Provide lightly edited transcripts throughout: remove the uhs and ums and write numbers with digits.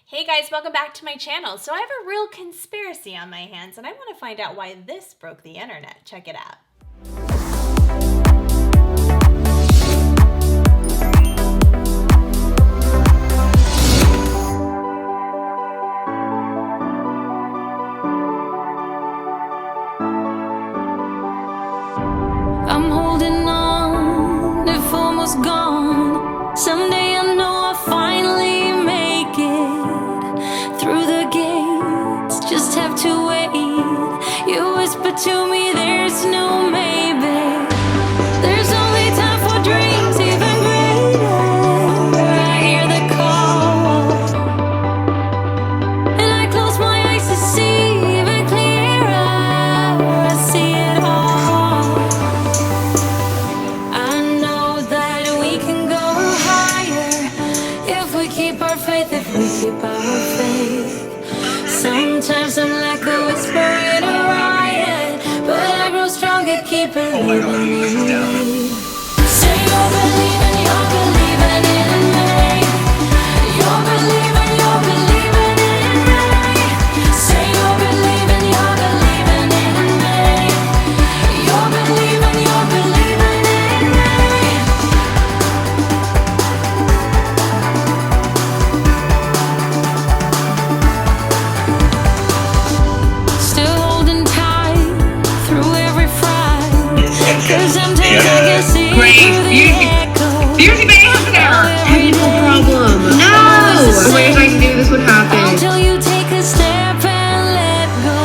Hey guys, welcome back to my channel. So I have a real conspiracy on my hands and I want to find out why this broke the internet. Check it out. I'm holding on, if almost gone. Someday I know I'll finally make it through the gates. Just have to wait. You whisper to me, there's no maybe. There's only time for dreams even greater. I hear the call, and I close my eyes to see even clearer. I see it all. I know that we can go higher if we keep our faith, if we keep our faith. Sometimes I'm like a whisper in a riot, but I grow stronger, keep believing in me. Say you're believing in me. You're believing in me. Say you're believing in me. You're believing in me. Still holding tight through every fright. 'Cause sometimes I can see through the echo. Beauty Bay over there! Technical problem. No! I wish I knew this would happen. Until you take a step and let go.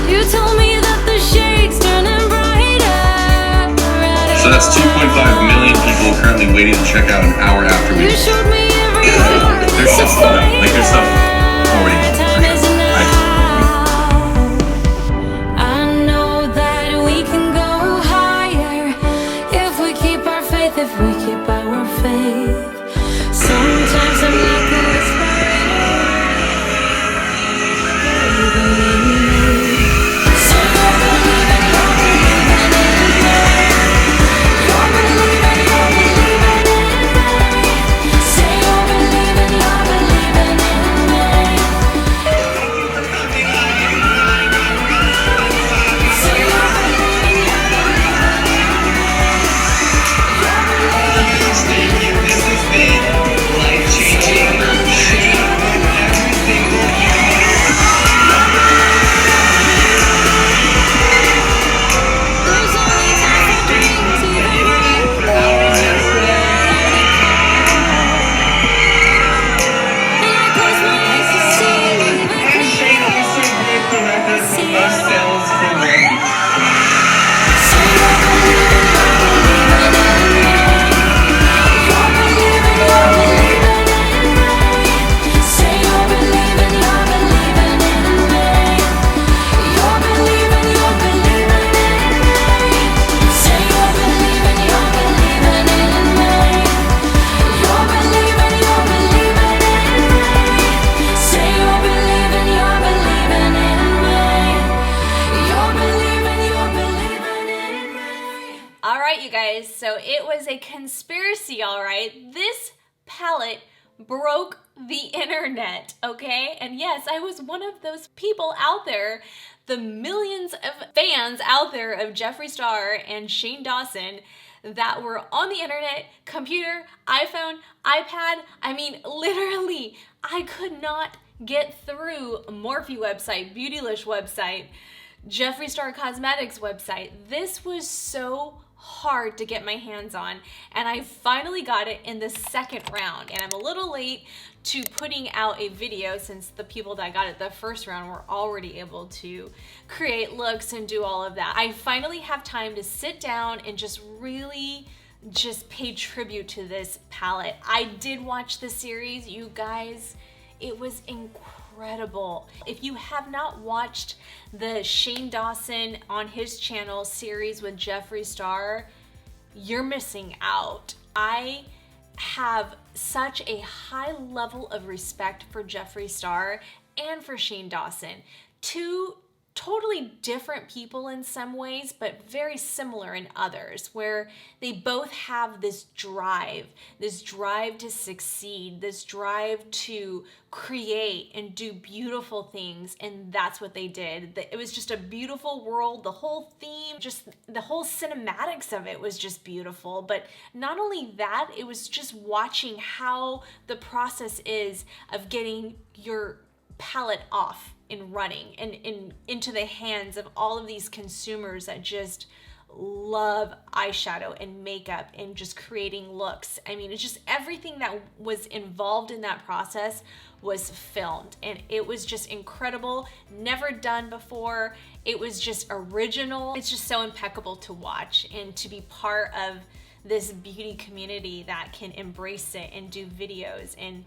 You told me that the shade's turning brighter. So that's 2.5 million people currently waiting to check out an hour after we. You showed me everything. There's stuff set up. Like there's stuff already. Time is now. I know that we can go higher if we keep our faith, if we keep our faith. Sometimes I'm like a whisper in a riot. So you're believing in me. You're believing in me. Say you're believing in me. There's only time for dreams even greater. And I close my eyes to see even clearer. See it all. Say you're believing in me. You're believing in me. Say you're believing in me. You're believing in me. Say you're believing in me. You're believing in me. Say you're believing in me. You're believing in me. All right, you guys, so it was a conspiracy, all right? This palette broke the internet, okay? And yes, I was one of those people out there, the millions of fans out there of Jeffree Star and Shane Dawson that were on the internet, computer, iPhone, iPad. I mean, literally, I could not get through Morphe website, Beautylish website, Jeffree Star Cosmetics website. This was so hard to get my hands on, and I finally got it in the second round, and I'm a little late to putting out a video since the people that got it the first round were already able to create looks and do all of that. I finally have time to sit down and just really just pay tribute to this palette. I did watch the series, you guys. It was incredible. If you have not watched the Shane Dawson on his channel series with Jeffree Star, you're missing out. I have such a high level of respect for Jeffree Star and for Shane Dawson. Two totally different people in some ways, but very similar in others, where they both have this drive to succeed, this drive to create and do beautiful things. And that's what they did. It was just a beautiful world. The whole theme, just the whole cinematics of it was just beautiful. But not only that, it was just watching how the process is of getting your palette off and running and into the hands of all of these consumers that just love eyeshadow and makeup and just creating looks. I mean, it's just everything that was involved in that process was filmed, and it was just incredible, never done before. It was just original. It's just so impeccable to watch and to be part of this beauty community that can embrace it and do videos. And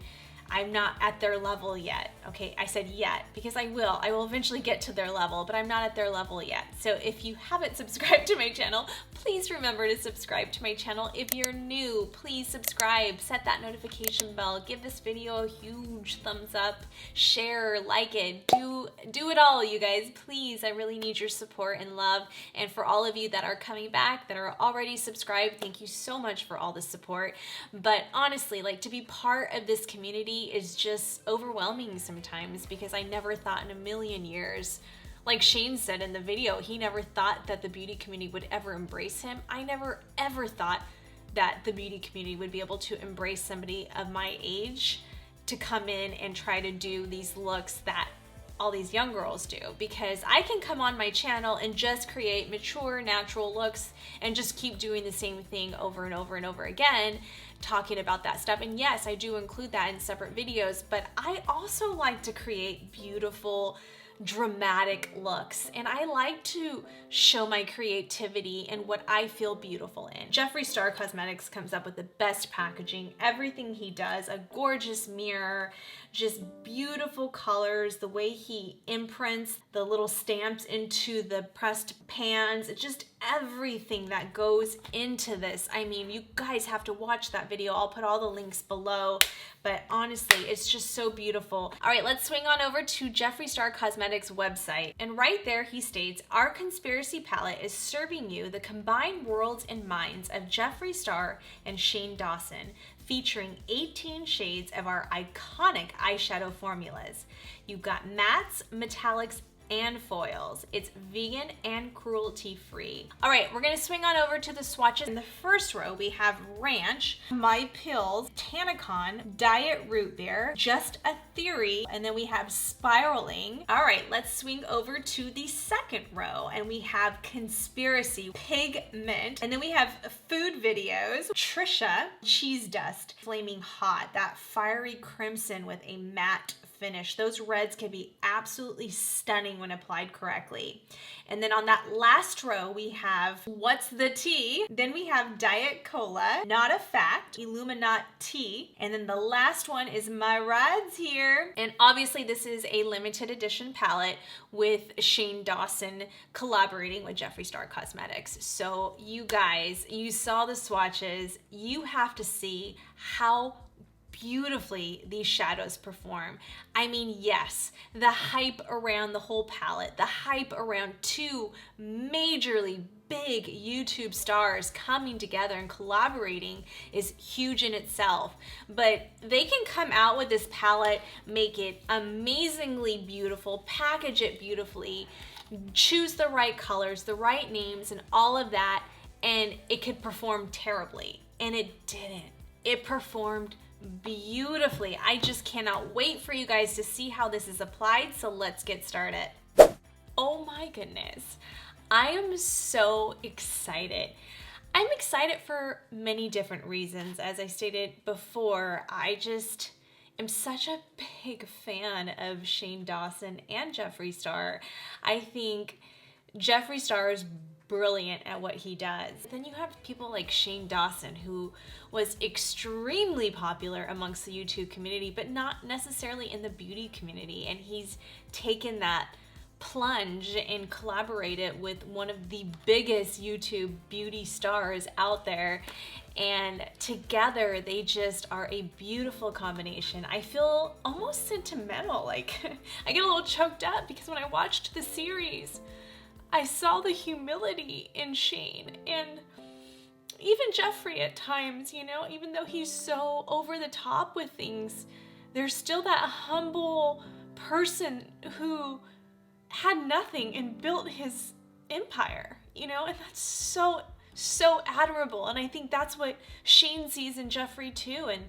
I'm not at their level yet. Okay, I said yet because I will eventually get to their level, but I'm not at their level yet. So if you haven't subscribed to my channel, please remember to subscribe to my channel. If you're new, please subscribe, set that notification bell, give this video a huge thumbs up, share, like it, do it all, you guys, please. I really need your support and love. And for all of you that are coming back, that are already subscribed, thank you so much for all the support. But honestly, like, to be part of this community is just overwhelming sometimes, because I never thought in a million years, like Shane said in the video, he never thought that the beauty community would ever embrace him. I never ever thought that the beauty community would be able to embrace somebody of my age to come in and try to do these looks that all these young girls do, because I can come on my channel and just create mature, natural looks and just keep doing the same thing over and over and over again, talking about that stuff. And yes, I do include that in separate videos, but I also like to create beautiful, dramatic looks, and I like to show my creativity and what I feel beautiful in. Jeffree Star Cosmetics comes up with the best packaging. Everything he does, a gorgeous mirror, just beautiful colors, the way he imprints the little stamps into the pressed pans, it's just everything that goes into this. I mean, you guys have to watch that video. I'll put all the links below, but honestly, it's just so beautiful. All right, let's swing on over to Jeffree Star Cosmetics website. And right there he states, our Conspiracy palette is serving you the combined worlds and minds of Jeffree Star and Shane Dawson, featuring 18 shades of our iconic eyeshadow formulas. You've got mattes, metallics, and foils. It's vegan and cruelty-free. All right, we're gonna swing on over to the swatches. In the first row, we have Ranch, My Pills, Tanacon, Diet Root Beer, Just a Theory, and then we have Spiraling. All right, let's swing over to the second row, and we have Conspiracy, Pigment, and then we have Food Videos, Trisha, Cheese Dust, Flaming Hot, that fiery crimson with a matte finish. Those reds can be absolutely stunning when applied correctly. And then on that last row, we have What's the Tea? Then we have Diet Cola, Not a Fact, Illuminati Tea. And then the last one is My Ride's Here. And obviously this is a limited edition palette with Shane Dawson collaborating with Jeffree Star Cosmetics. So you guys, you saw the swatches. You have to see how beautifully these shadows perform. I mean, yes, the hype around the whole palette, the hype around two majorly big YouTube stars coming together and collaborating is huge in itself. But they can come out with this palette, make it amazingly beautiful, package it beautifully, choose the right colors, the right names, and all of that, and it could perform terribly. And it didn't. It performed beautifully. I just cannot wait for you guys to see how this is applied, so let's get started. Oh my goodness, I am so excited. I'm excited for many different reasons. As I stated before, I just am such a big fan of Shane Dawson and Jeffree Star. I think Jeffree Star is brilliant at what he does. Then you have people like Shane Dawson, who was extremely popular amongst the YouTube community, but not necessarily in the beauty community. And he's taken that plunge and collaborated with one of the biggest YouTube beauty stars out there. And together they just are a beautiful combination. I feel almost sentimental, like I get a little choked up because when I watched the series, I saw the humility in Shane and even Jeffree at times, you know, even though he's so over the top with things, there's still that humble person who had nothing and built his empire, you know, and that's so admirable. And I think that's what Shane sees in Jeffree too. And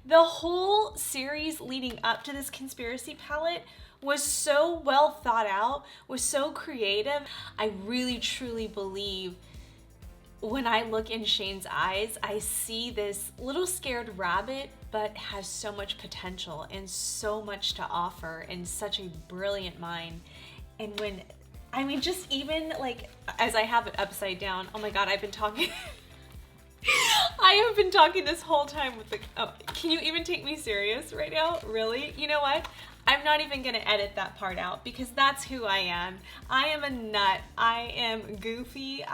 the whole series leading up to this conspiracy palette was so well thought out, was so creative. I really truly believe when I look in Shane's eyes, I see this little scared rabbit, but has so much potential and so much to offer and such a brilliant mind. And when, I mean, just even like, as I have it upside down, oh my God, I've been talking. I have been talking this whole time with the, oh, can you even take me serious right now? Really? You know what? I'm not even gonna edit that part out because that's who I am. I am a nut. I am goofy.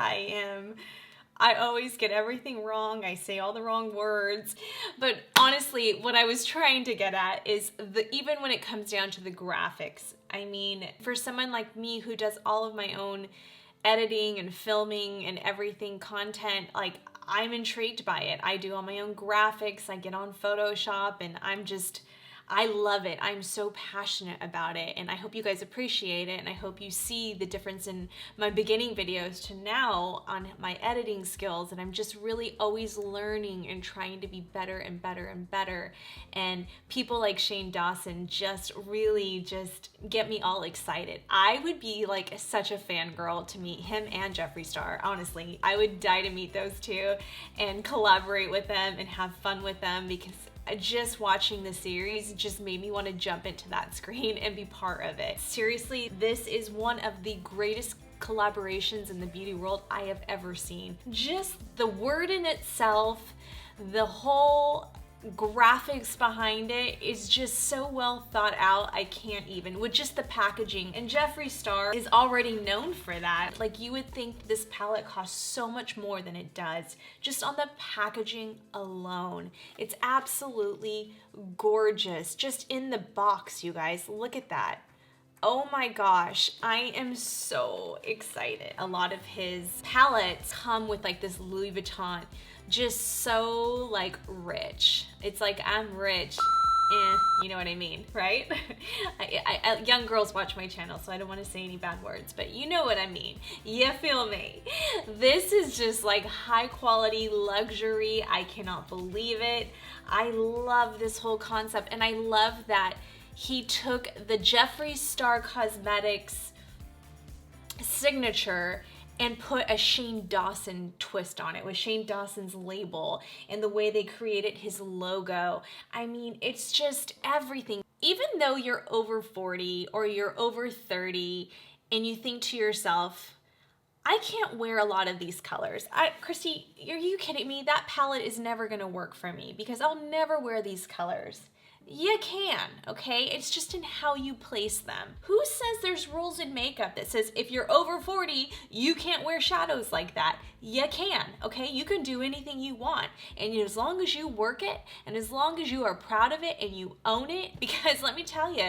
I always get everything wrong. I say all the wrong words. But honestly, what I was trying to get at is even when it comes down to the graphics, I mean, for someone like me who does all of my own editing and filming and everything, content, like I'm intrigued by it. I do all my own graphics. I get on Photoshop and I love it. I'm so passionate about it, and I hope you guys appreciate it, and I hope you see the difference in my beginning videos to now on my editing skills, and I'm just really always learning and trying to be better and better and better. And people like Shane Dawson just really just get me all excited. I would be like such a fangirl to meet him and Jeffree Star, honestly. I would die to meet those two and collaborate with them and have fun with them, because just watching the series just made me want to jump into that screen and be part of it. Seriously, this is one of the greatest collaborations in the beauty world I have ever seen. Just the word in itself, the whole graphics behind it is just so well thought out. I can't even, with just the packaging. And Jeffree Star is already known for that. Like, you would think this palette costs so much more than it does just on the packaging alone. It's absolutely gorgeous. Just in the box, you guys, look at that. Oh my gosh, I am so excited. A lot of his palettes come with like this Louis Vuitton, just so like rich. It's like, I'm rich, you know what I mean, right? Young girls watch my channel, so I don't want to say any bad words, but you know what I mean. You feel me? This is just like high quality luxury. I cannot believe it. I love this whole concept, and I love that he took the Jeffree Star Cosmetics signature and put a Shane Dawson twist on it with Shane Dawson's label and the way they created his logo. I mean, it's just everything. Even though you're over 40 or you're over 30 and you think to yourself, I can't wear a lot of these colors. Christy, are you kidding me? That palette is never gonna work for me because I'll never wear these colors. You can, okay? It's just in how you place them. Who says there's rules in makeup that says if you're over 40, you can't wear shadows like that? You can, okay? You can do anything you want. And as long as you work it, and as long as you are proud of it and you own it, because let me tell you,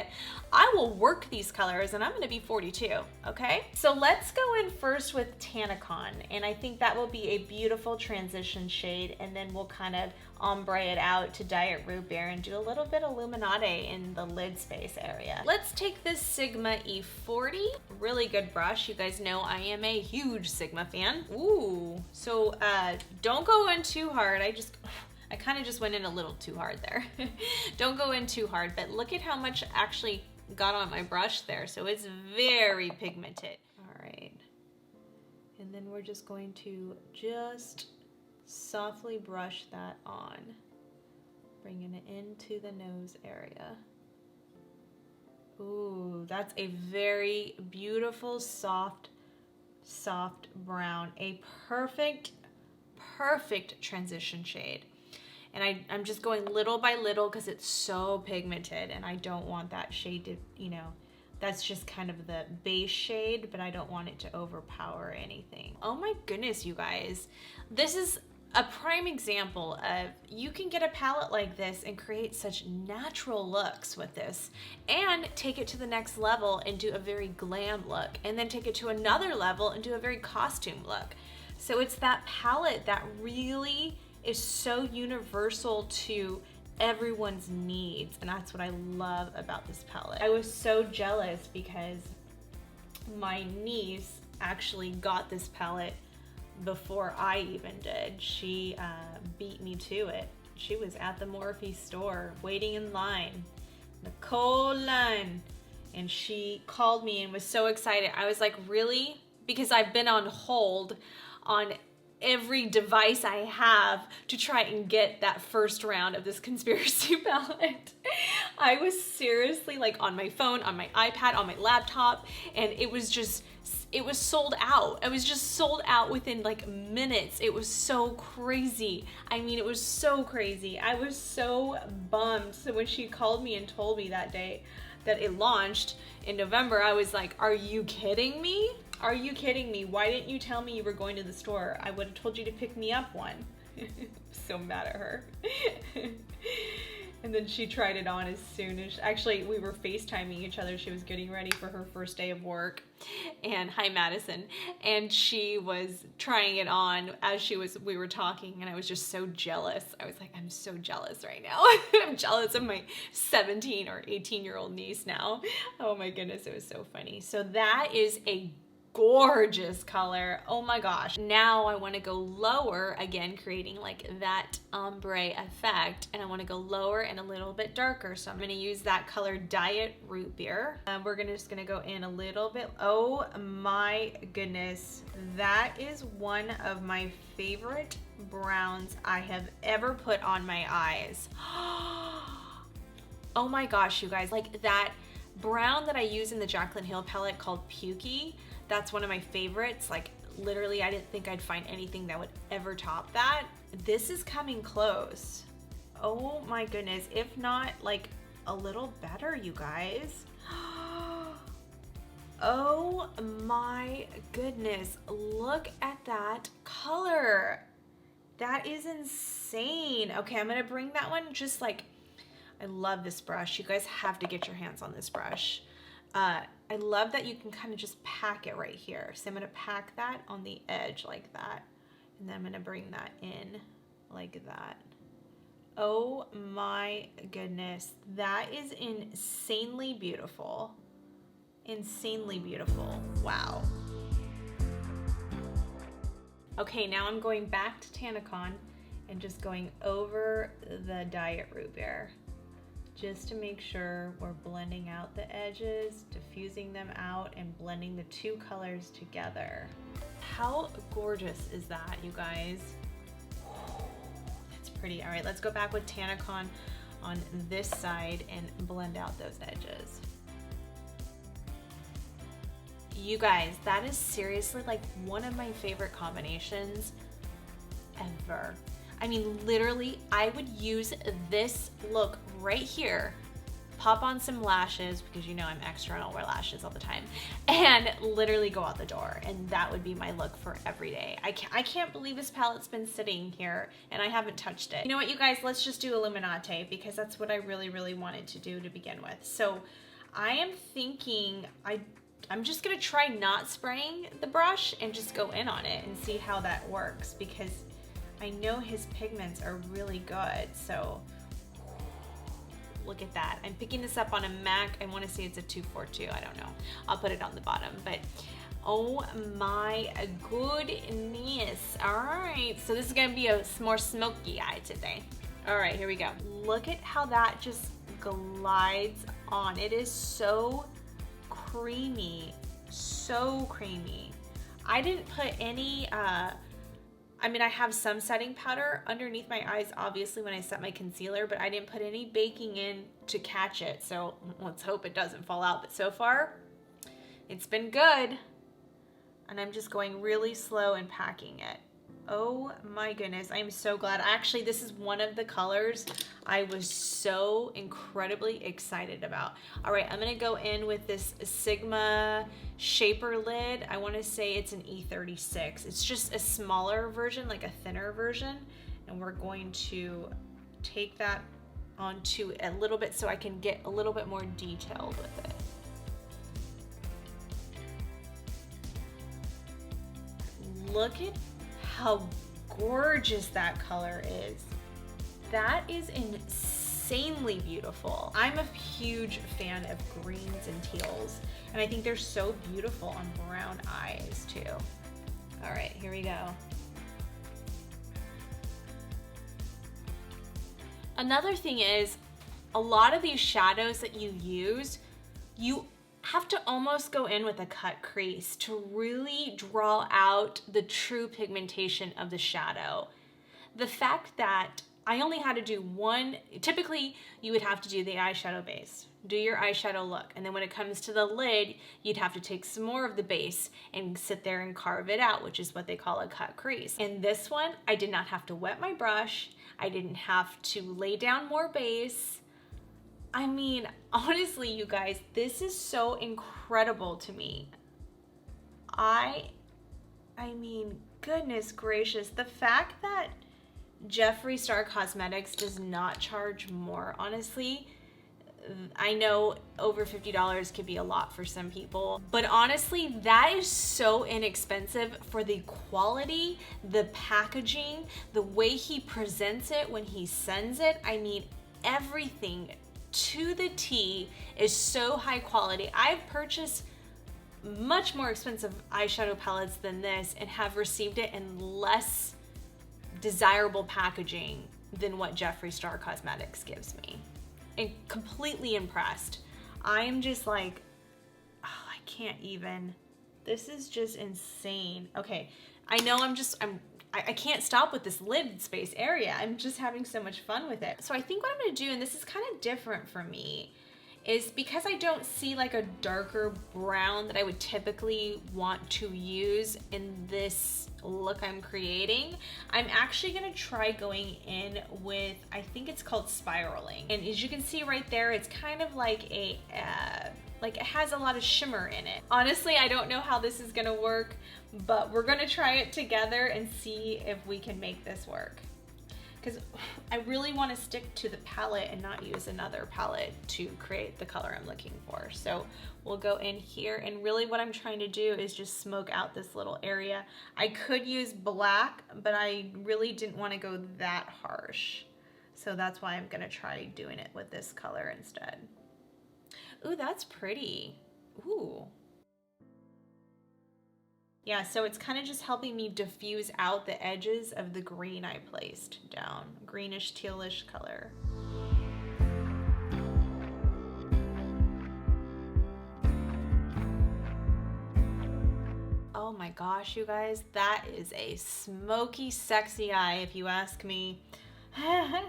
I will work these colors and I'm gonna be 42, okay? So let's go in first with Tanacon, and I think that will be a beautiful transition shade, and then we'll kind of ombre it out to Diet Root Beer and do a little bit of Illuminati in the lid space area. Let's take this Sigma E40, really good brush. You guys know I am a huge Sigma fan. Ooh, so don't go in too hard. I kind of just went in a little too hard there. Don't go in too hard, but look at how much actually got on my brush there. So it's very pigmented. All right, and then we're just going to softly brush that on, bringing it into the nose area. Ooh, that's a very beautiful, soft brown. A perfect transition shade. And I'm just going little by little because it's so pigmented and I don't want that shade to, you know, That's just kind of the base shade, but I don't want it to overpower anything. Oh my goodness, you guys. This is a prime example of you can get a palette like this and create such natural looks with this and take it to the next level and do a very glam look, and then take it to another level and do a very costume look. So it's that palette that really is so universal to everyone's needs, and that's what I love about this palette. I was so jealous because my niece actually got this palette before I even did. She beat me to it. She was at the Morphe store waiting in line, the cold line, and she called me and was so excited. I was like, really? Because I've been on hold on every device I have to try and get that first round of this conspiracy palette. I was seriously like on my phone, on my iPad, on my laptop, and it was sold out. It was just sold out within like minutes. It was so crazy. I mean, it was so crazy. I was so bummed. So when she called me and told me that day that it launched in November, I was like, are you kidding me? Are you kidding me? Why didn't you tell me you were going to the store? I would have told you to pick me up one. So mad at her. And then she tried it on as soon as, actually we were FaceTiming each other. She was getting ready for her first day of work. And hi Madison. And she was trying it on as we were talking, and I was just so jealous. I was like, I'm so jealous right now. I'm jealous of my 17 or 18-year-old niece now. Oh my goodness, it was so funny. So that is a gorgeous color. Oh my gosh. Now I want to go lower again, creating like that ombre effect, and I want to go lower and a little bit darker. So I'm going to use that color Diet Root Beer. We're just going to go in a little bit. Oh my goodness. That is one of my favorite browns I have ever put on my eyes. Oh my gosh, you guys, like that brown that I use in the Jaclyn Hill palette called Pukey. That's one of my favorites. Like literally, I didn't think I'd find anything that would ever top that. This is coming close. Oh my goodness. If not like a little better, you guys. Oh my goodness. Look at that color. That is insane. Okay, I'm gonna bring that one just like, I love this brush. You guys have to get your hands on this brush. I love that you can kind of just pack it right here. So I'm going to pack that on the edge like that. And then I'm going to bring that in like that. Oh my goodness. That is insanely beautiful. Insanely beautiful. Wow. Okay, now I'm going back to Tanacon and just going over the Diet Root Beer, just to make sure we're blending out the edges, diffusing them out, and blending the two colors together. How gorgeous is that, you guys? That's pretty. All right, let's go back with Tanacon on this side and blend out those edges. You guys, that is seriously like one of my favorite combinations ever. I mean, literally, I would use this look right here, pop on some lashes, because you know I'm extra and I'll wear lashes all the time, and literally go out the door, and that would be my look for every day. I can't believe this palette's been sitting here and I haven't touched it. You know what, you guys, let's just do Illuminate, because that's what I really, really wanted to do to begin with. So I am thinking I'm just gonna try not spraying the brush and just go in on it and see how that works, because I know his pigments are really good. So look at that. I'm picking this up on a MAC. I want to say it's a 242. I don't know. I'll put it on the bottom, but oh my goodness. All right, so this is gonna be a more smoky eye today. All right, here we go. Look at how that just glides on. It is so creamy, so creamy. I didn't put any I mean, I have some setting powder underneath my eyes, obviously, when I set my concealer, but I didn't put any baking in to catch it. So let's hope it doesn't fall out. But so far, it's been good. And I'm just going really slow and packing it. Oh my goodness, I'm so glad. Actually, this is one of the colors I was so incredibly excited about. All right, I'm gonna go in with this Sigma shaper lid. I wanna say it's an E36. It's just a smaller version, like a thinner version. And we're going to take that onto a little bit so I can get a little bit more detailed with it. Look at how gorgeous that color is. That is insanely beautiful. I'm a huge fan of greens and teals, and I think they're so beautiful on brown eyes too. All right, here we go. Another thing is, a lot of these shadows that you use, you have to almost go in with a cut crease to really draw out the true pigmentation of the shadow. The fact that I only had to do one, typically you would have to do the eyeshadow base, do your eyeshadow look, and then when it comes to the lid, you'd have to take some more of the base and sit there and carve it out, which is what they call a cut crease. In this one, I did not have to wet my brush, I didn't have to lay down more base. I mean, honestly, you guys, this is so incredible to me. I mean, goodness gracious, the fact that Jeffree Star Cosmetics does not charge more, honestly, I know over $50 could be a lot for some people, but honestly, that is so inexpensive for the quality, the packaging, the way he presents it when he sends it. I mean, everything to the T is so high quality. I've purchased much more expensive eyeshadow palettes than this and have received it in less desirable packaging than what Jeffree Star Cosmetics gives me. And completely impressed. I'm just like, oh, I can't even. This is just insane. Okay, I know I can't stop with this lid space area. I'm just having so much fun with it. So I think what I'm gonna do, and this is kind of different for me, is because I don't see like a darker brown that I would typically want to use in this look I'm creating, I'm actually gonna try going in with, I think it's called spiraling. And as you can see right there, it's kind of like a, like it has a lot of shimmer in it. Honestly, I don't know how this is gonna work, but we're gonna try it together and see if we can make this work. Because I really want to stick to the palette and not use another palette to create the color I'm looking for. So we'll go in here, and really what I'm trying to do is just smoke out this little area. I could use black, but I really didn't want to go that harsh. So that's why I'm going to try doing it with this color instead. Ooh, that's pretty. Ooh. Yeah, so it's kind of just helping me diffuse out the edges of the green I placed down. Greenish, tealish color. Oh my gosh, you guys, that is a smoky, sexy eye if you ask me. And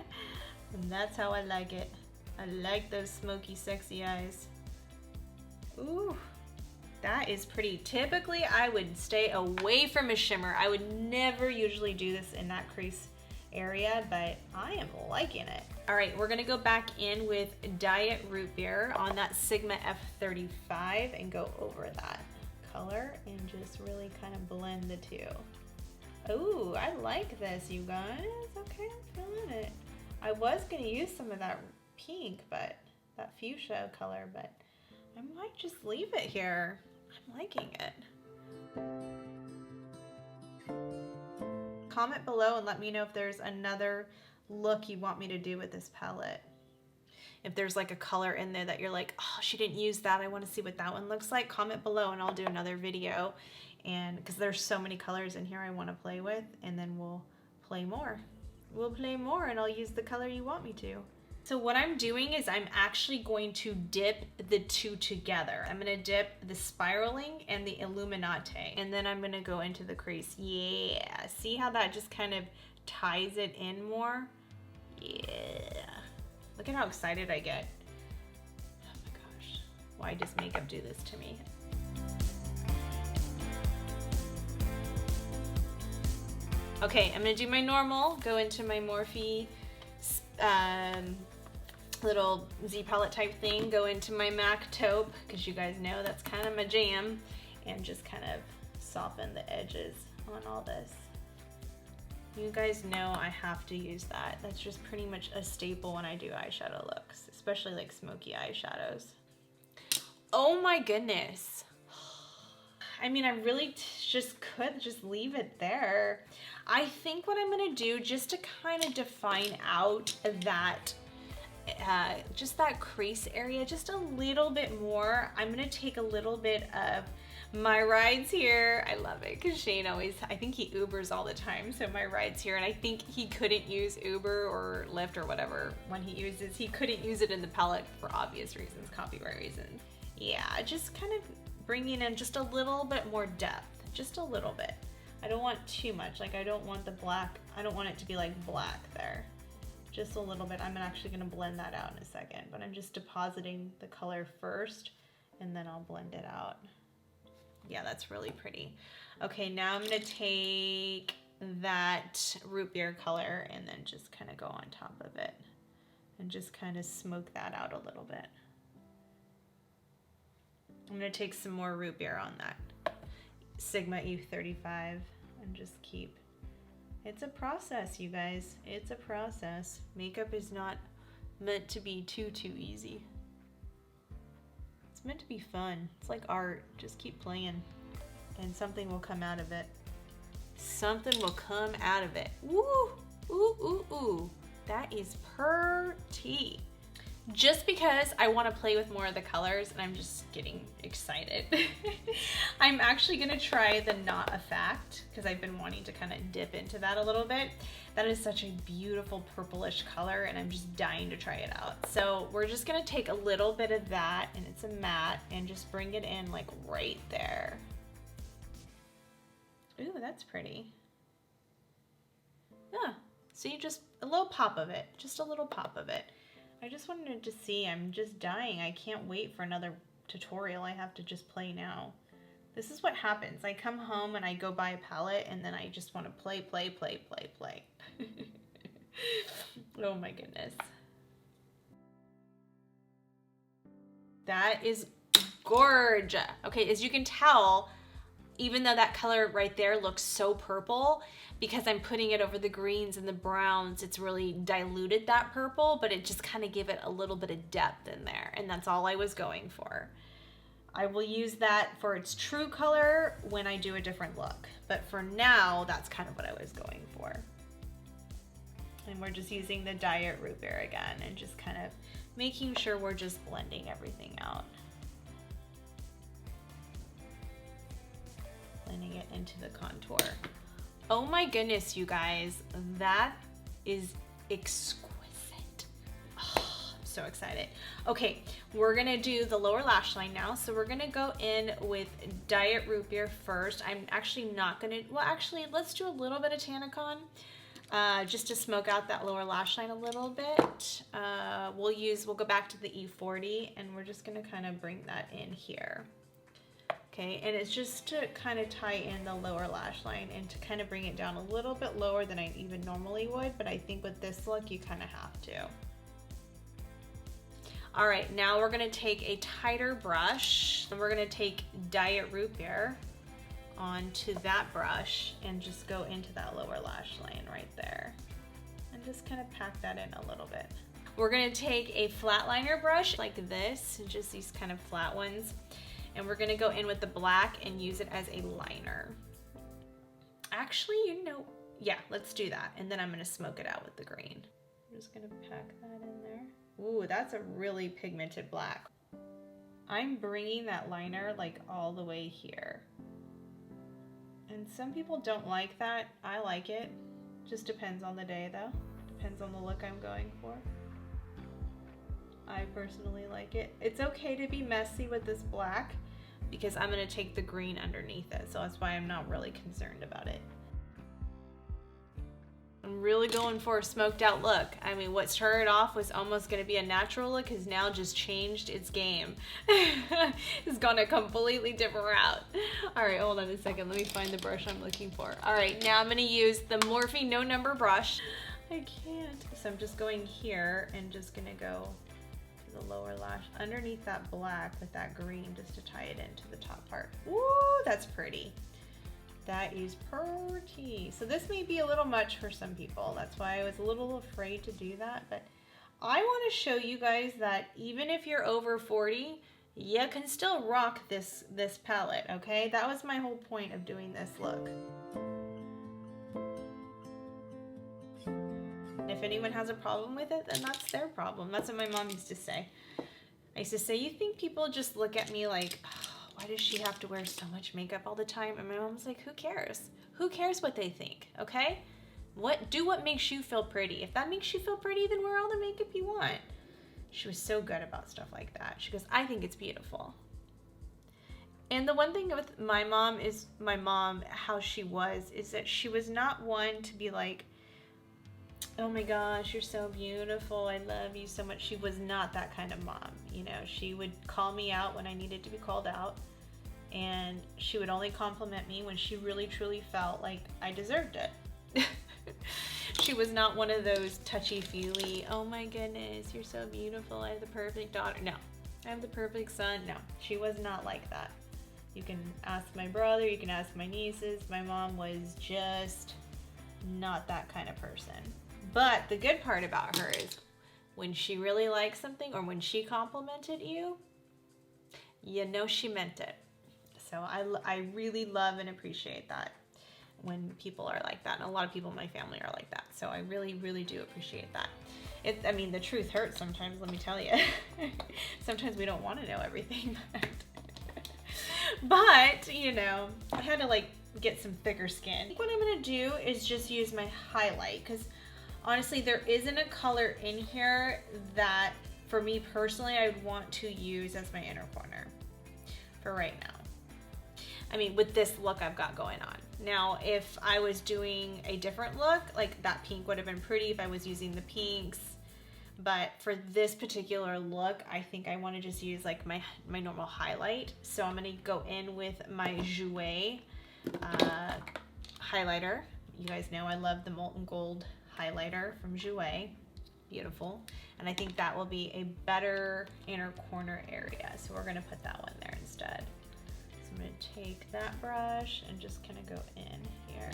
that's how I like it. I like those smoky, sexy eyes. Ooh. That is pretty. Typically, I would stay away from a shimmer. I would never usually do this in that crease area, but I am liking it. All right, we're gonna go back in with Diet Root Beer on that Sigma F35 and go over that color and just really kind of blend the two. Ooh, I like this, you guys. Okay, I'm feeling it. I was gonna use some of that pink, but that fuchsia color, but I might just leave it here. I'm liking it. Comment below and let me know if there's another look you want me to do with this palette. If there's like a color in there that you're like, oh, she didn't use that, I want to see what that one looks like, comment below and I'll do another video. And because there's so many colors in here I want to play with, and then we'll play more. We'll play more and I'll use the color you want me to. So what I'm doing is I'm actually going to dip the two together. I'm gonna dip the spiraling and the Illuminate, and then I'm gonna go into the crease. Yeah, see how that just kind of ties it in more? Yeah. Look at how excited I get. Oh my gosh, why does makeup do this to me? Okay, I'm gonna do my normal, go into my Morphe little Z palette type thing, go into my MAC taupe, because you guys know that's kind of my jam, and just kind of soften the edges on all this. You guys know I have to use that. That's just pretty much a staple when I do eyeshadow looks, especially like smoky eyeshadows. Oh my goodness. I mean, I really just could just leave it there. I think what I'm gonna do, just to kind of define out that just that crease area just a little bit more, I'm gonna take a little bit of My Rides Here. I love it because Shane always, I think he Ubers all the time, so My Rides Here, and I think he couldn't use Uber or Lyft or whatever when he uses, he couldn't use it in the palette for obvious reasons, copyright reasons. Yeah, just kind of bringing in just a little bit more depth, just a little bit. I don't want too much, like I don't want the black, I don't want it to be like black there. Just a little bit. I'm actually gonna blend that out in a second, but I'm just depositing the color first and then I'll blend it out. Yeah, that's really pretty. Okay, now I'm gonna take that root beer color and then just kind of go on top of it and just kind of smoke that out a little bit. I'm gonna take some more root beer on that Sigma E35 and just keep. It's a process, you guys. It's a process. Makeup is not meant to be too easy. It's meant to be fun. It's like art. Just keep playing and something will come out of it. Something will come out of it. Woo! Ooh, ooh, ooh. That is pretty. Just because I want to play with more of the colors and I'm just getting excited. I'm actually going to try the Not a Fact because I've been wanting to kind of dip into that a little bit. That is such a beautiful purplish color and I'm just dying to try it out. So we're just going to take a little bit of that, and it's a matte, and just bring it in like right there. Ooh, that's pretty. Yeah, see, just a little pop of it, just a little pop of it. I just wanted to see, I'm just dying. I can't wait for another tutorial. I have to just play now. This is what happens. I come home and I go buy a palette and then I just want to play. Oh my goodness. That is gorgeous. Okay, as you can tell, even though that color right there looks so purple, because I'm putting it over the greens and the browns, it's really diluted that purple, but it just kind of give it a little bit of depth in there, and that's all I was going for. I will use that for its true color when I do a different look, but for now, that's kind of what I was going for. And we're just using the Diet Root Beer again, and just kind of making sure we're just blending everything out. Blending it into the contour. Oh my goodness, you guys, that is exquisite. Oh, I'm so excited. Okay, we're gonna do the lower lash line now. So we're gonna go in with Diet Root Beer first. I'm actually not gonna, well actually, let's do a little bit of Tannicon just to smoke out that lower lash line a little bit. We'll go back to the E40 and we're just gonna kind of bring that in here. Okay, and it's just to kind of tie in the lower lash line and to kind of bring it down a little bit lower than I even normally would, but I think with this look, you kind of have to. All right, now we're gonna take a tighter brush and we're gonna take Diet Root Beer onto that brush and just go into that lower lash line right there. And just kind of pack that in a little bit. We're gonna take a flat liner brush like this, just these kind of flat ones. And we're gonna go in with the black and use it as a liner. Actually, you know, yeah, let's do that. And then I'm gonna smoke it out with the green. I'm just gonna pack that in there. Ooh, that's a really pigmented black. I'm bringing that liner like all the way here. And some people don't like that. I like it. Just depends on the day though. Depends on the look I'm going for. I personally like it. It's okay to be messy with this black because I'm gonna take the green underneath it. So that's why I'm not really concerned about it. I'm really going for a smoked out look. I mean, what started off was almost gonna be a natural look has now just changed its game. It's gone a completely different route. All right, hold on a second. Let me find the brush I'm looking for. All right, now I'm gonna use the Morphe No Number brush. I can't. So I'm just going here and just gonna go to the lower lash underneath that black with that green just to tie it into the top part. Ooh, that's pretty. That is pretty. So this may be a little much for some people. That's why I was a little afraid to do that. But I want to show you guys that even if you're over 40, you can still rock this palette, okay? That was my whole point of doing this look. And if anyone has a problem with it, then that's their problem. That's what my mom used to say. I used to say, you think people just look at me like, why does she have to wear so much makeup all the time? And my mom's like, who cares? Who cares what they think, okay? Do what makes you feel pretty. If that makes you feel pretty, then wear all the makeup you want. She was so good about stuff like that. She goes, I think it's beautiful. And the one thing with my mom, how she was, is that she was not one to be like, oh my gosh, you're so beautiful, I love you so much. She was not that kind of mom. You know, she would call me out when I needed to be called out, and she would only compliment me when she really truly felt like I deserved it. She was not one of those touchy-feely, oh my goodness, you're so beautiful, I have the perfect daughter. No, I have the perfect son. No, she was not like that. You can ask my brother, you can ask my nieces. My mom was just not that kind of person. But the good part about her is when she really liked something or when she complimented you, you know she meant it. So I really love and appreciate that when people are like that. And a lot of people in my family are like that. So I really, really do appreciate that. I mean, the truth hurts sometimes, let me tell you. Sometimes we don't want to know everything. But, you know, I had to like get some thicker skin. What I'm going to do is just use my highlight, because honestly, there isn't a color in here that, for me personally, I would want to use as my inner corner for right now. I mean, with this look I've got going on. Now, if I was doing a different look, like that pink would have been pretty if I was using the pinks. But for this particular look, I think I want to just use like my normal highlight. So I'm going to go in with my Jouer highlighter. You guys know I love the Molten Gold highlighter from Jouer. Beautiful. And I think that will be a better inner corner area. So we're going to put that one there instead. So I'm going to take that brush and just kind of go in here.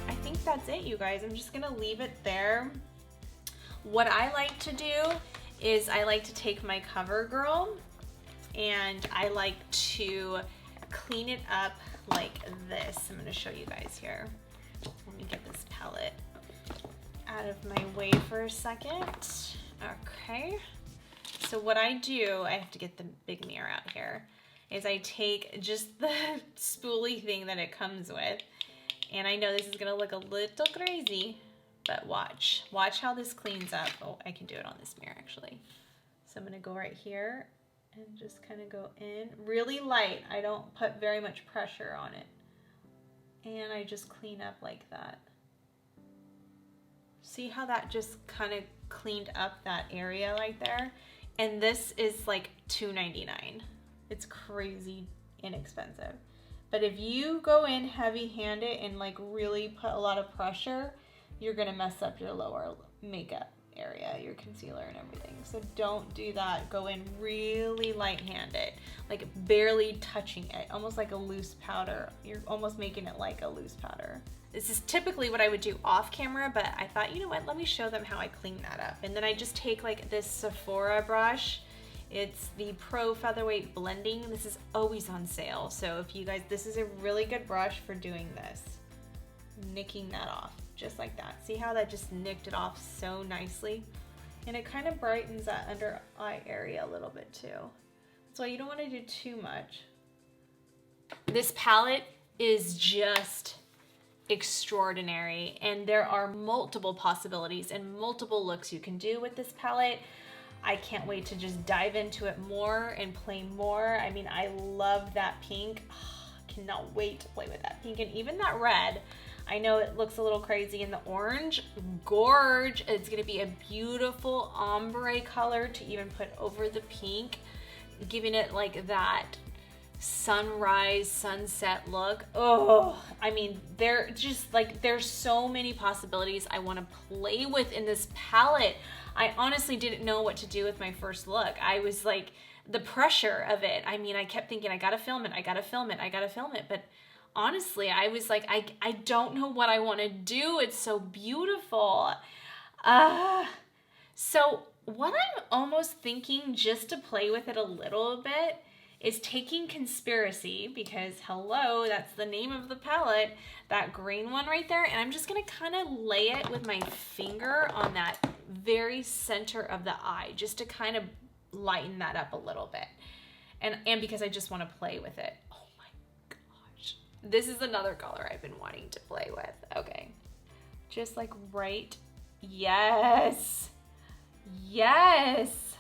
I think that's it, you guys. I'm just going to leave it there. What I like to do is I like to take my CoverGirl and I like to clean it up like this. I'm going to show you guys here. Let me get this palette out of my way for a second. Okay. So what I do, I have to get the big mirror out here, is I take just the spoolie thing that it comes with. And I know this is going to look a little crazy, but watch. Watch how this cleans up. Oh, I can do it on this mirror actually. So I'm going to go right here and just kind of go in really light. I don't put very much pressure on it. And I just clean up like that. See how that just kind of cleaned up that area right there? And this is like $2.99. It's crazy inexpensive. But if you go in heavy-handed and like really put a lot of pressure, you're gonna mess up your lower makeup area, your concealer and everything. So don't do that. Go in really light-handed, like barely touching it, almost like a loose powder. You're almost making it like a loose powder. This is typically what I would do off camera, but I thought, you know what, let me show them how I clean that up. And then I just take like this Sephora brush. It's the Pro Featherweight Blending. This is always on sale. So if you guys, this is a really good brush for doing this. Nicking that off, just like that. See how that just nicked it off so nicely? And it kind of brightens that under eye area a little bit too. So you don't want to do too much. This palette is just extraordinary, and there are multiple possibilities and multiple looks you can do with this palette. I can't wait to just dive into it more and play more. I mean, I love that pink. Oh, cannot wait to play with that pink. And even that red, I know it looks a little crazy in the orange. Gorge. It's gonna be a beautiful ombre color to even put over the pink, giving it like that sunrise, sunset look. Oh, I mean, there's so many possibilities I want to play with in this palette. I honestly didn't know what to do with my first look. I was like, the pressure of it. I mean, I kept thinking, I gotta film it, I gotta film it, I gotta film it. But honestly, I was like, I don't know what I want to do. It's so beautiful. So what I'm almost thinking, just to play with it a little bit, is taking Conspiracy, because hello, that's the name of the palette, that green one right there, and I'm just gonna kind of lay it with my finger on that very center of the eye, just to kind of lighten that up a little bit. And because I just want to play with it. Oh my gosh. This is another color I've been wanting to play with. Okay. Just like right. Yes. Yes.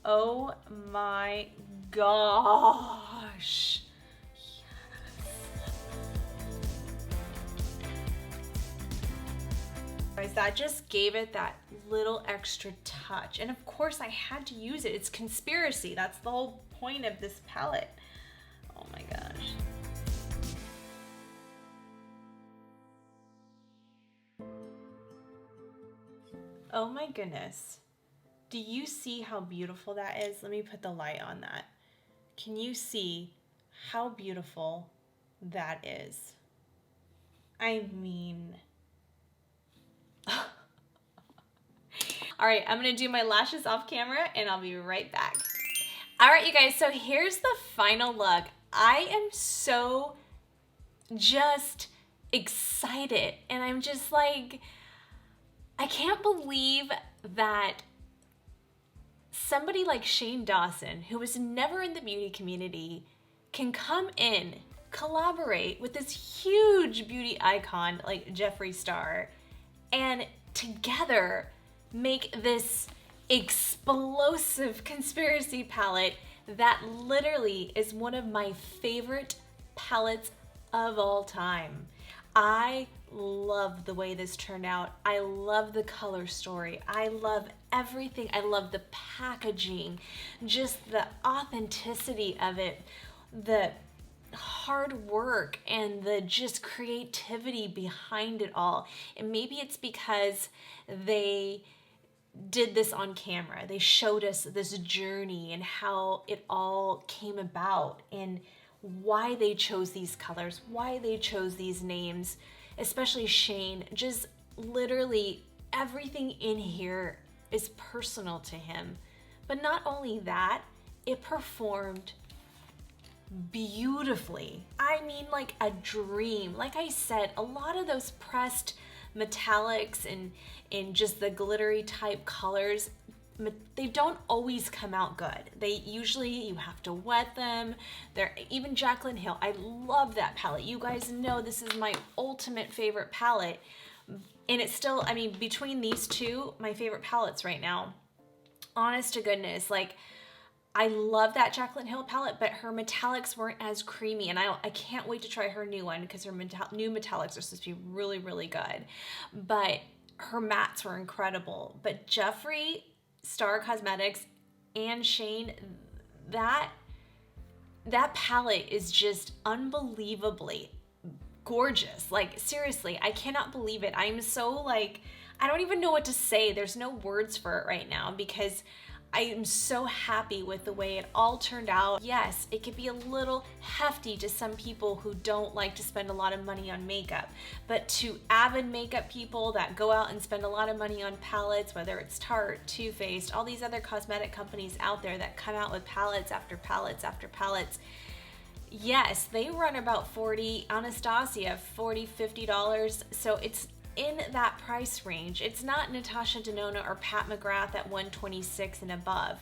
Oh my gosh. Guys, that just gave it that little extra touch. And of course I had to use it. It's Conspiracy. That's the whole point of this palette. Oh my gosh. Oh my goodness. Do you see how beautiful that is? Let me put the light on that. Can you see how beautiful that is? I mean... All right, I'm gonna do my lashes off camera and I'll be right back. All right, you guys, so here's the final look. I am so just excited, and I'm just like, I can't believe that somebody like Shane Dawson, who was never in the beauty community, can come in, collaborate with this huge beauty icon like Jeffree Star, and together make this explosive Conspiracy palette that literally is one of my favorite palettes of all time. I love the way this turned out. I love the color story. I love everything. I love the packaging, just the authenticity of it, the hard work and the just creativity behind it all. And maybe it's because they did this on camera. They showed us this journey and how it all came about and why they chose these colors, why they chose these names, especially Shane. Just literally everything in here is personal to him. But not only that, it performed beautifully. I mean, like a dream. Like I said, a lot of those pressed metallics and in just the glittery type colors, they don't always come out good. They usually, you have to wet them. Even Jaclyn Hill, I love that palette. You guys know this is my ultimate favorite palette. And it's still, I mean, between these two, my favorite palettes right now. Honest to goodness, like, I love that Jaclyn Hill palette, but her metallics weren't as creamy, and I can't wait to try her new one because her new metallics are supposed to be really, really good. But her mattes were incredible. But Jeffree Star Cosmetics and Shane, that palette is just unbelievably gorgeous. Like, seriously, I cannot believe it. I'm so like, I don't even know what to say. There's no words for it right now because I am so happy with the way it all turned out. Yes, it can be a little hefty to some people who don't like to spend a lot of money on makeup, but to avid makeup people that go out and spend a lot of money on palettes, whether it's Tarte, Too Faced, all these other cosmetic companies out there that come out with palettes after palettes after palettes, yes, they run about $40, Anastasia, $40, $50, so it's in that price range. It's not Natasha Denona or Pat McGrath at $126 and above.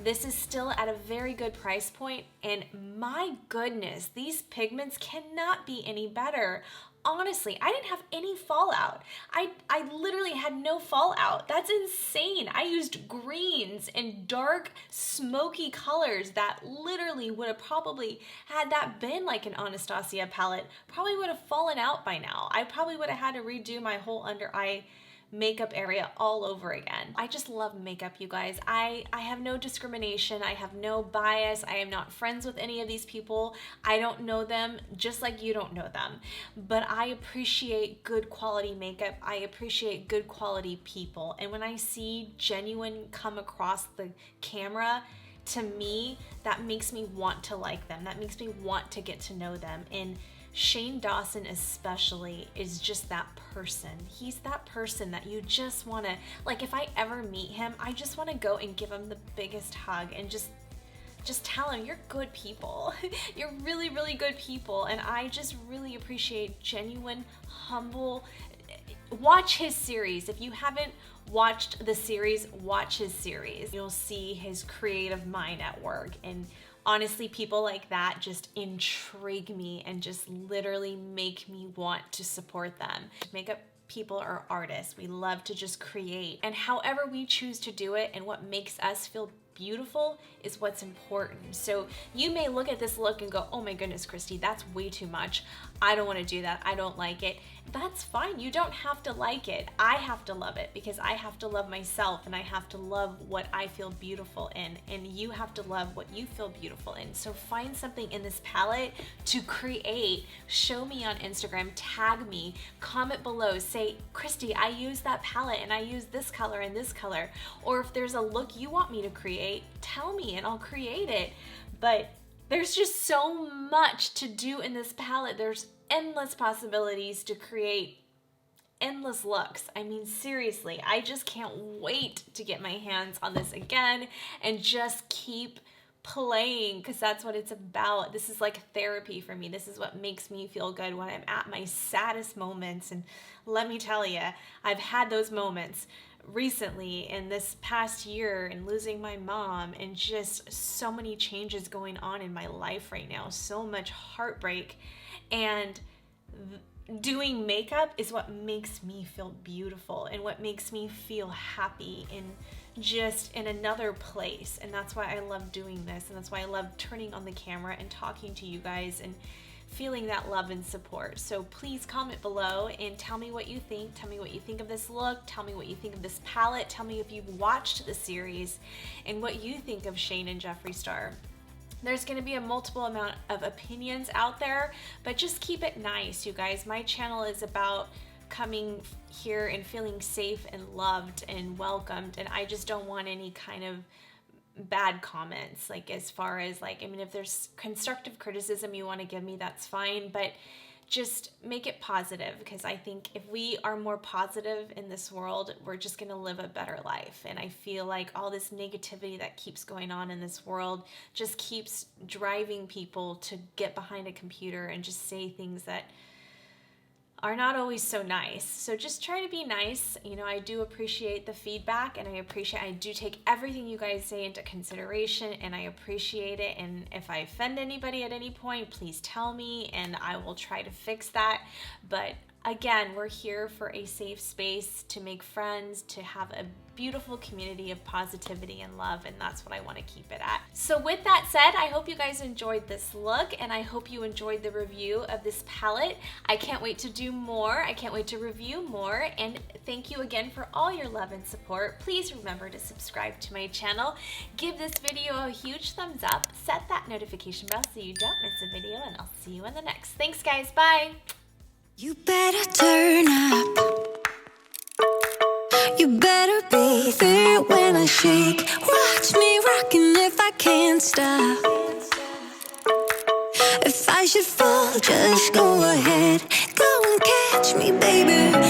This is still at a very good price point, and my goodness, these pigments cannot be any better. honestly, I didn't have any fallout. I literally had no fallout. That's insane. I used greens and dark smoky colors that literally would have probably, had that been like an Anastasia palette, probably would have fallen out by now. I probably would have had to redo my whole under eye makeup area all over again. I just love makeup, you guys. I have no discrimination. I have no bias. I am not friends with any of these people. I don't know them, just like you don't know them. But I appreciate good quality makeup. I appreciate good quality people. And when I see genuine come across the camera, to me, that makes me want to like them. That makes me want to get to know them. And Shane Dawson especially is just that person. He's that person that you just want to, like, if I ever meet him, I just want to go and give him the biggest hug and just tell him, you're good people. You're really, really good people. And I just really appreciate genuine, humble. Watch his series. If you haven't watched the series, watch his series. You'll see his creative mind at work. And honestly, people like that just intrigue me and just literally make me want to support them. Makeup people are artists. We love to just create. And however we choose to do it and what makes us feel beautiful is what's important. So you may look at this look and go, oh my goodness, Christy, that's way too much. I don't want to do that. I don't like it. That's fine. You don't have to like it. I have to love it because I have to love myself and I have to love what I feel beautiful in, and you have to love what you feel beautiful in. So find something in this palette to create. Show me on Instagram, tag me, comment below, say, Christy, I use that palette and I use this color and this color. Or if there's a look you want me to create, tell me and I'll create it. But there's just so much to do in this palette. There's endless possibilities to create endless looks. I mean, seriously, I just can't wait to get my hands on this again and just keep playing, because that's what it's about. This is like therapy for me. This is what makes me feel good when I'm at my saddest moments. And let me tell you, I've had those moments recently in this past year, and losing my mom, and just so many changes going on in my life right now, so much heartbreak. And doing makeup is what makes me feel beautiful and what makes me feel happy and just in another place. And that's why I love doing this, and that's why I love turning on the camera and talking to you guys and feeling that love and support. So please comment below and tell me what you think. Tell me what you think of this look. Tell me what you think of this palette. Tell me if you've watched the series and what you think of Shane and Jeffree Star. There's going to be a multiple amount of opinions out there, but just keep it nice, you guys. My channel is about coming here and feeling safe and loved and welcomed, and I just don't want any kind of bad comments, like as far as like, I mean, if there's constructive criticism you want to give me, that's fine, but just make it positive, because I think if we are more positive in this world, we're just going to live a better life. And I feel like all this negativity that keeps going on in this world just keeps driving people to get behind a computer and just say things that are not always so nice. So just try to be nice. You know, I do appreciate the feedback, and I do take everything you guys say into consideration, and I appreciate it. And if I offend anybody at any point, please tell me and I will try to fix that. But again, we're here for a safe space to make friends, to have a beautiful community of positivity and love, and that's what I want to keep it at. So with that said, I hope you guys enjoyed this look, and I hope you enjoyed the review of this palette. I can't wait to do more. I can't wait to review more, and thank you again for all your love and support. Please remember to subscribe to my channel. Give this video a huge thumbs up. Set that notification bell so you don't miss a video, and I'll see you in the next. Thanks, guys. Bye. You better turn up. You better be there when I shake. Watch me rockin' if I can't stop. If I should fall, just go ahead. Go and catch me, baby.